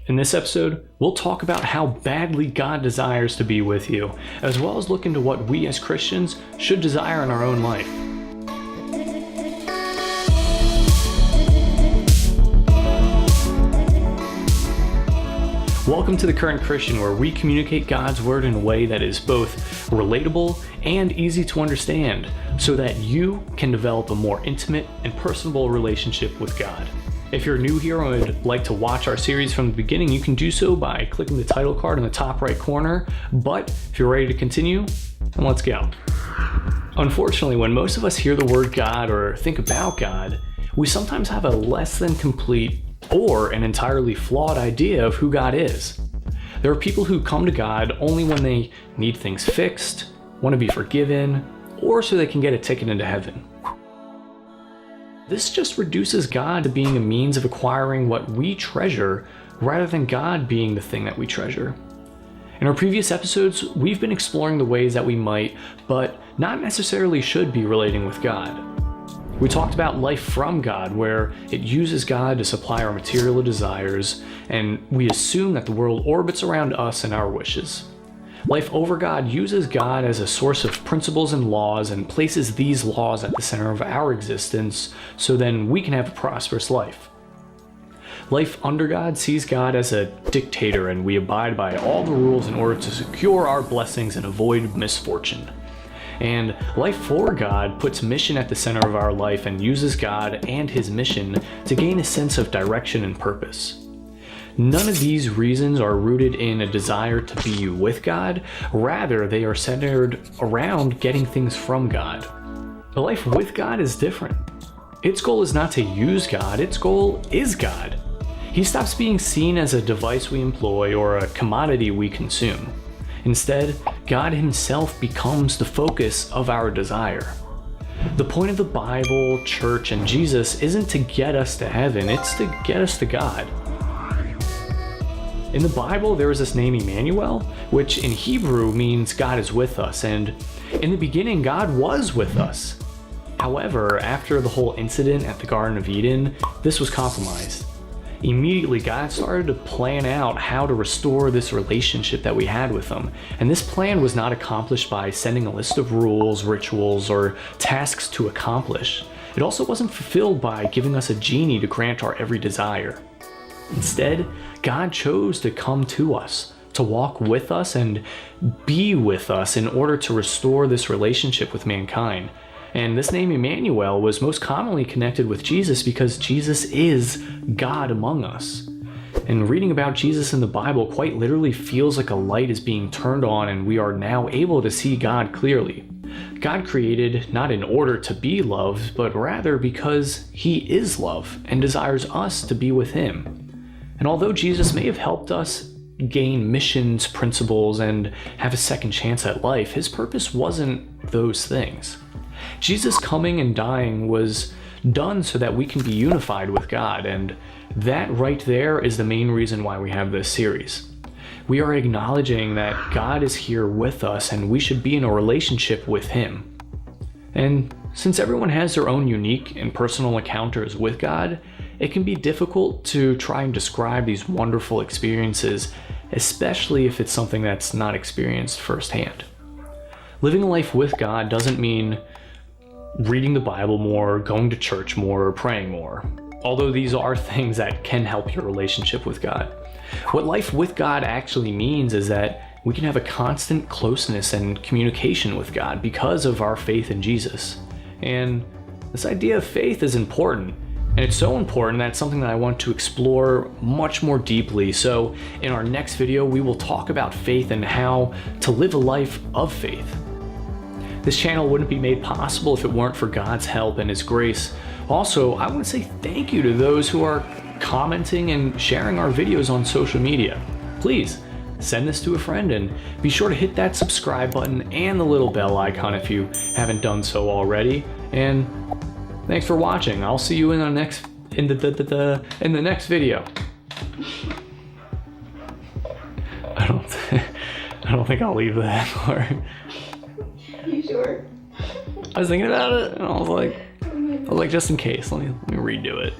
In this episode, we'll talk about how badly God desires to be with you, as well as look into what we as Christians should desire in our own life. Welcome to The Current Christian, where we communicate God's Word in a way that is both relatable and easy to understand, so that you can develop a more intimate and personable relationship with God. If you're new here and would like to watch our series from the beginning, you can do so by clicking the title card in the top right corner. But if you're ready to continue, then let's go. Unfortunately, when most of us hear the word God or think about God, we sometimes have a less than complete or an entirely flawed idea of who God is. There are people who come to God only when they need things fixed, want to be forgiven, or so they can get a ticket into heaven. This just reduces God to being a means of acquiring what we treasure rather than God being the thing that we treasure. In our previous episodes, we've been exploring the ways that we might, but not necessarily should be relating with God. We talked about life from God, where it uses God to supply our material desires, and we assume that the world orbits around us and our wishes. Life over God uses God as a source of principles and laws and places these laws at the center of our existence so then we can have a prosperous life. Life under God sees God as a dictator, and we abide by all the rules in order to secure our blessings and avoid misfortune. And life for God puts mission at the center of our life and uses God and his mission to gain a sense of direction and purpose. None of these reasons are rooted in a desire to be with God. Rather, they are centered around getting things from God. A life with God is different. Its goal is not to use God, its goal is God. He stops being seen as a device we employ or a commodity we consume. Instead, God himself becomes the focus of our desire. The point of the Bible, church, and Jesus isn't to get us to heaven, it's to get us to God. In the Bible, there is this name Emmanuel, which in Hebrew means God is with us, and in the beginning, God was with us. However, after the whole incident at the Garden of Eden, this was compromised. Immediately, God started to plan out how to restore this relationship that we had with him, and this plan was not accomplished by sending a list of rules, rituals, or tasks to accomplish. It also wasn't fulfilled by giving us a genie to grant our every desire. Instead, God chose to come to us, to walk with us and be with us in order to restore this relationship with mankind. And this name Emmanuel was most commonly connected with Jesus because Jesus is God among us. And reading about Jesus in the Bible quite literally feels like a light is being turned on and we are now able to see God clearly. God created not in order to be loved, but rather because he is love and desires us to be with him. And although Jesus may have helped us gain missions, principles, and have a second chance at life, his purpose wasn't those things. Jesus coming and dying was done so that we can be unified with God, and that right there is the main reason why we have this series. We are acknowledging that God is here with us and we should be in a relationship with him. And since everyone has their own unique and personal encounters with God, it can be difficult to try and describe these wonderful experiences, especially if it's something that's not experienced firsthand. Living a life with God doesn't mean reading the Bible more, going to church more, or praying more, although these are things that can help your relationship with God. What life with God actually means is that we can have a constant closeness and communication with God because of our faith in Jesus. And this idea of faith is important. And it's so important that it's something that I want to explore much more deeply. So in our next video, we will talk about faith and how to live a life of faith. This channel wouldn't be made possible if it weren't for God's help and his grace. Also, I want to say thank you to those who are commenting and sharing our videos on social media. Please send this to a friend and be sure to hit that subscribe button and the little bell icon if you haven't done so already. And thanks for watching. I'll see you in the next video. I don't think I'll leave that part. You sure? I was thinking about it and I was like just in case, let me redo it.